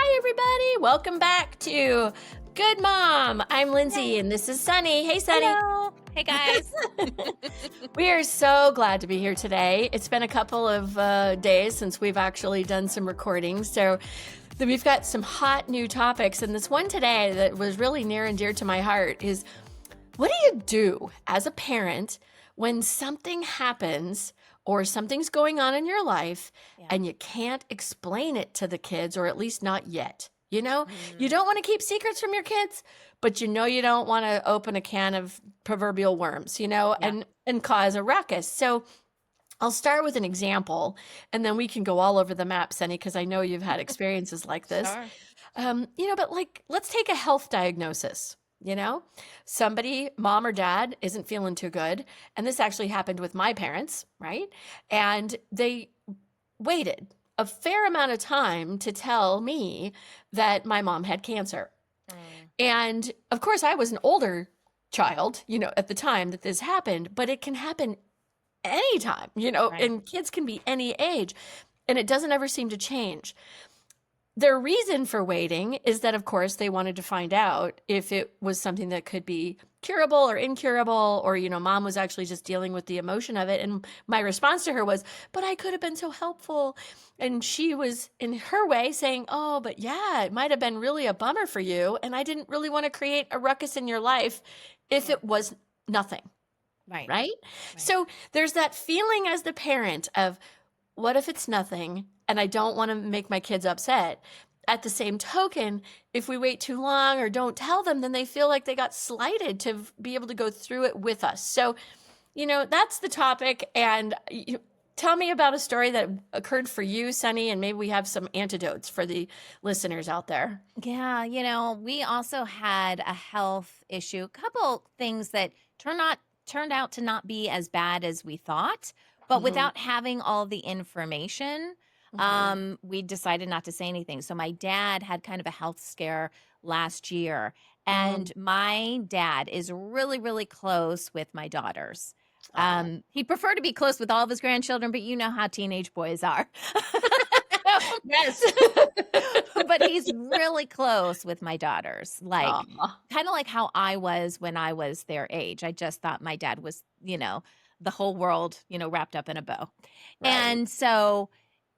Hi, everybody. Welcome back to Good Mom. I'm Lindsay, and this is Sunny. Hey, Sunny. Hello. Hey, guys. We are so glad to be here today. It's been a couple of days since we've actually done some recordings, so we've got some hot new topics. And this one today that was really near and dear to my heart is, what do you do as a parent when something happens or something's going on in your life and you can't explain it to the kids, or at least not yet? You know, you don't want to keep secrets from your kids, but you don't want to open a can of proverbial worms, and cause a ruckus. So I'll start with an example, and then we can go all over the map, Sunny, because I know you've had experiences like this. Sure. But let's take a health diagnosis. Somebody, mom or dad, isn't feeling too good. And this actually happened with my parents, right? And they waited a fair amount of time to tell me that my mom had cancer. And of course, I was an older child, at the time that this happened, but it can happen anytime, Right. and kids can be any age, and it doesn't ever seem to change. Their reason for waiting is that, of course, they wanted to find out if it was something that could be curable or incurable, or, mom was actually just dealing with the emotion of it. And my response to her was, but I could have been so helpful. And she was, in her way, saying, oh, but yeah, it might have been really a bummer for you. And I didn't really want to create a ruckus in your life if it was nothing. Right? So there's that feeling as the parent of, what if it's nothing? And I don't want to make my kids upset. At the same token, if we wait too long or don't tell them, then they feel like they got slighted to be able to go through it with us. So, that's the topic. And tell me about a story that occurred for you, Sunny, and maybe we have some antidotes for the listeners out there. Yeah, we also had a health issue, a couple things that turned out to not be as bad as we thought, but without having all the information, we decided not to say anything. So my dad had kind of a health scare last year, and my dad is really, really close with my daughters. He'd prefer to be close with all of his grandchildren, but you know how teenage boys are. Yes. But he's really close with my daughters, kind of like how I was when I was their age. I just thought my dad was, the whole world, wrapped up in a bow. Right. And so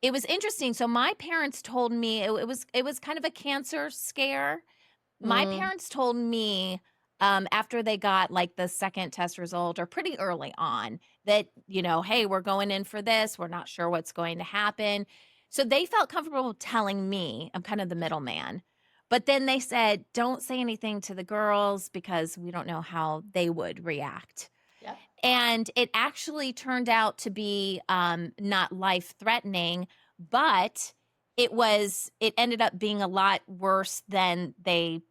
it was interesting. So my parents told me it was kind of a cancer scare. My parents told me after they got like the second test result, or pretty early on, that, hey, we're going in for this. We're not sure what's going to happen. So they felt comfortable telling me. I'm kind of the middleman. But then they said, don't say anything to the girls because we don't know how they would react. Yep. And it actually turned out to be not life-threatening, but it ended up being a lot worse than they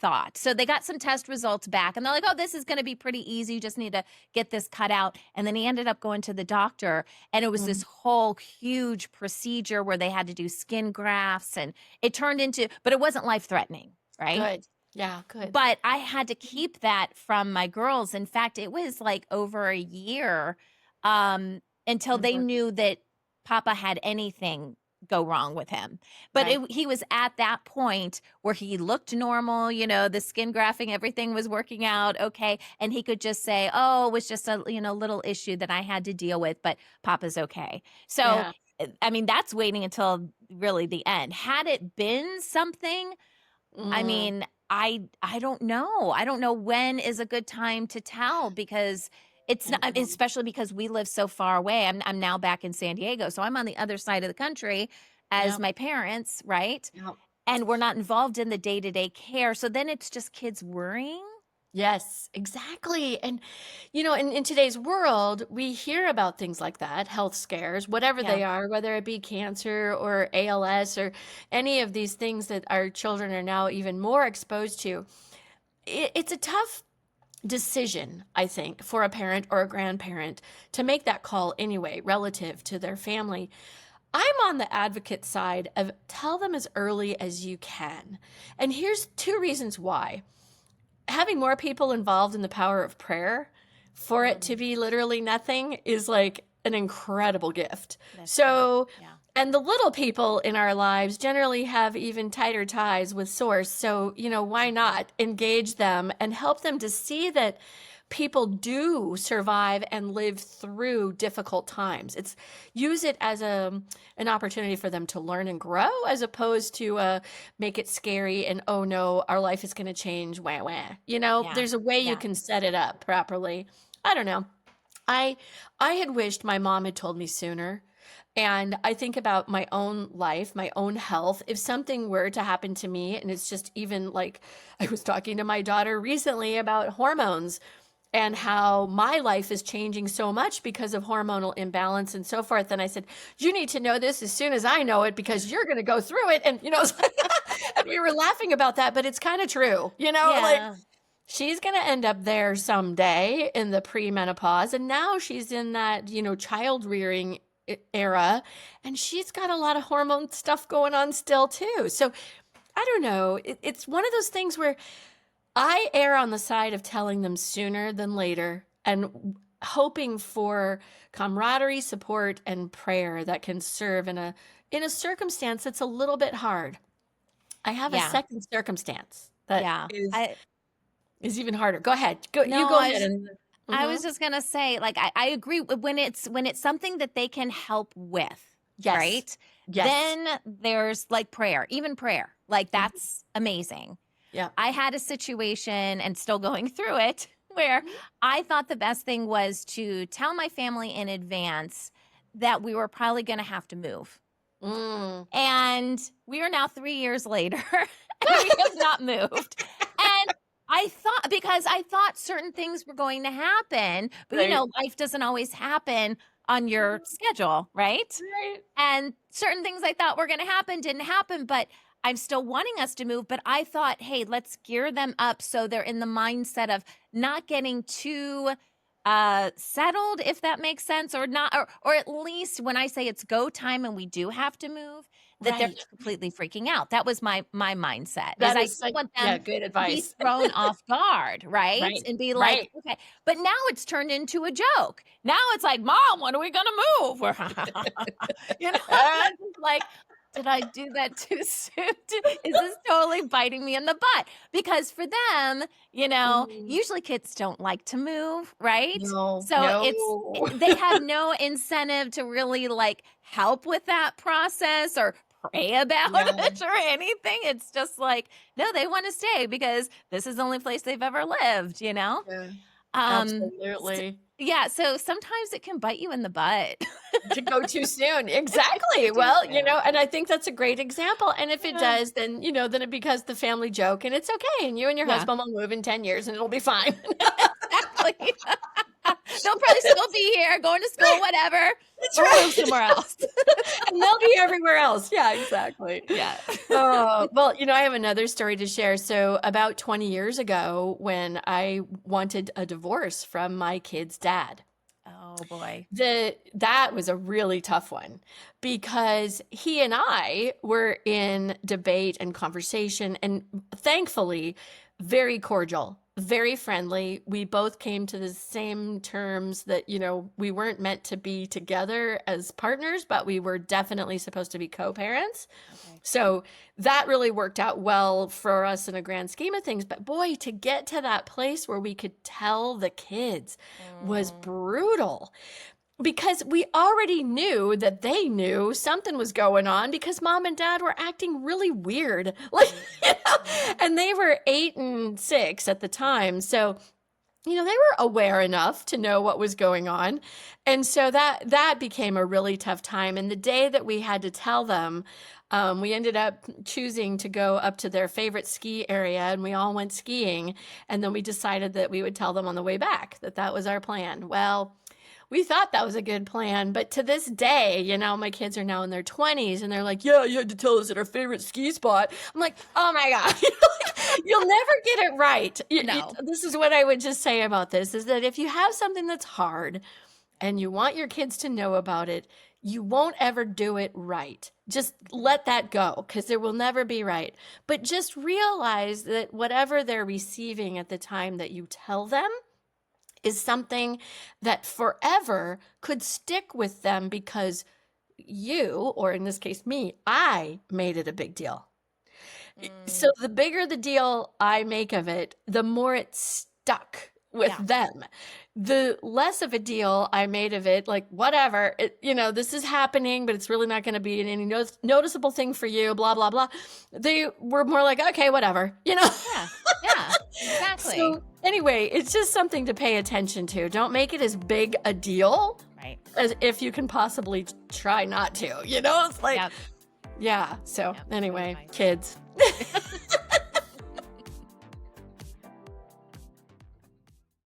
thought. So they got some test results back, and they're like, oh, this is going to be pretty easy. You just need to get this cut out. And then he ended up going to the doctor, and it was this whole huge procedure where they had to do skin grafts, and it turned into, but it wasn't life-threatening, right? Good. Yeah, good. But I had to keep that from my girls. In fact, it was like over a year until they knew that Papa had anything go wrong with him. But he was at that point where he looked normal, the skin grafting, everything was working out okay. And he could just say, oh, it was just a, little issue that I had to deal with, but Papa's okay. So, I mean, that's waiting until really the end. Had it been something, I mean, I don't know. I don't know when is a good time to tell, because it's not, especially because we live so far away. I'm now back in San Diego, so I'm on the other side of the country as my parents, right? Yep. And we're not involved in the day-to-day care. So then it's just kids worrying. Yes, exactly. And, in today's world, we hear about things like that, health scares, whatever they are, whether it be cancer or ALS or any of these things that our children are now even more exposed to. It's a tough decision, I think, for a parent or a grandparent to make that call anyway, relative to their family. I'm on the advocate side of tell them as early as you can. And here's two reasons why. Having more people involved in the power of prayer for it to be literally nothing is like an incredible gift. That's So And the little people in our lives generally have even tighter ties with source. So, why not engage them and help them to see that people do survive and live through difficult times. Use it as an opportunity for them to learn and grow, as opposed to make it scary and, oh no, our life is going to change. Wah wah. Yeah. There's a way you Yeah. can set it up properly. I don't know. I I had wished my mom had told me sooner. And I think about my own life, my own health. If something were to happen to me, and it's just even like I was talking to my daughter recently about hormones and how my life is changing so much because of hormonal imbalance and so forth. And I said, you need to know this as soon as I know it because you're going to go through it. And, and we were laughing about that, but it's kind of true, like Yeah. she's going to end up there someday in the premenopause. And now she's in that, child rearing era. And she's got a lot of hormone stuff going on still, too. So I don't know. It's one of those things where I err on the side of telling them sooner than later and hoping for camaraderie, support, and prayer that can serve in a circumstance that's a little bit hard. I have a Yeah. second circumstance that Yeah. is even harder. Go ahead. You No, go ahead and I was Mhm. just gonna say, like, I agree when it's something that they can help with, Yes. right? Yes. Then there's like prayer, even prayer. Like Mhm. that's amazing. Yeah. I had a situation and still going through it where Mhm. I thought the best thing was to tell my family in advance that we were probably going to have to move. Mm. And we are now 3 years later and we have not moved. And because I thought certain things were going to happen, but Right. life doesn't always happen on your schedule, right? Right. And certain things I thought were going to happen didn't happen, but I'm still wanting us to move. But I thought, hey, let's gear them up so they're in the mindset of not getting too settled, if that makes sense, or not, or at least when I say it's go time and we do have to move, that they're Right. not completely freaking out. That was my mindset. Is That I is didn't such, want yeah, them good to be advice. thrown off guard, right? Right. And be like, Right. okay. But now it's turned into a joke. Now it's like, Mom, when are we gonna move? Ah, I'm just like, did I do that too soon? Is this totally biting me in the butt? Because for them, mhm. usually kids don't like to move, right? No, So no. they have no incentive to really like help with that process or pray about Yeah. it or anything. It's just like, no, they want to stay because this is the only place they've ever lived. Yeah. Um, s- Absolutely. yeah, so sometimes it can bite you in the butt. To go too soon. Go Exactly. too Well, soon. and I think that's a great example. And if it Yeah. does, then, then it becomes the family joke and it's okay. And you and your Yeah, husband will move in 10 years and it'll be fine. exactly. They'll probably still be here, going to school, whatever. That's We'll move right. somewhere else. And they'll be everywhere else. Yeah, exactly. Yeah. Oh, well, I have another story to share. So, about 20 years ago, when I wanted a divorce from my kid's dad, Oh boy. that was a really tough one because he and I were in debate and conversation, and thankfully very cordial, very friendly. We both came to the same terms that, we weren't meant to be together as partners, but we were definitely supposed to be co-parents. Okay. So that really worked out well for us in a grand scheme of things. But boy, to get to that place where we could tell the kids was Mm, brutal because we already knew that they knew something was going on because mom and dad were acting really weird. Like, mm, and they were 8 and 6 at the time. So, they were aware enough to know what was going on. And so that became a really tough time. And the day that we had to tell them, we ended up choosing to go up to their favorite ski area and we all went skiing. And then we decided that we would tell them on the way back that was our plan. Well, we thought that was a good plan, but to this day, my kids are now in their 20s and they're like, yeah, you had to tell us at our favorite ski spot. I'm like, oh my God, you'll never get it right. no. This is what I would just say about this is that if you have something that's hard and you want your kids to know about it, you won't ever do it right. Just let that go because there will never be right. But just realize that whatever they're receiving at the time that you tell them is something that forever could stick with them because you, or in this case, me, I made it a big deal. So the bigger the deal I make of it, the more it's stuck with them. The less of a deal I made of it, like, whatever, this is happening, but it's really not going to be any noticeable thing for you, blah, blah, blah. They were more like, okay, whatever, Yeah, exactly. So anyway, it's just something to pay attention to. Don't make it as big a deal as if you can possibly try not to, It's like, yeah. So anyway, kids.